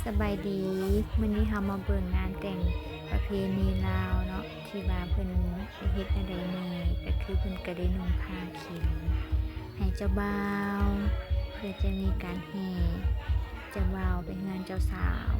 สบายดีมื้อนี้เฮามาเบิ่งงานแต่งประเพณีลาวเนาะที่ว่าเพิ่นเฮ็ดแนวใดแหน่ก็คือเพิ่นก็ได้นุ่งผ้าเข็มให้เจ้าบ่าวเพื่อจะมีการแห่เจ้าบ่าวไปเฮือนเจ้าสาว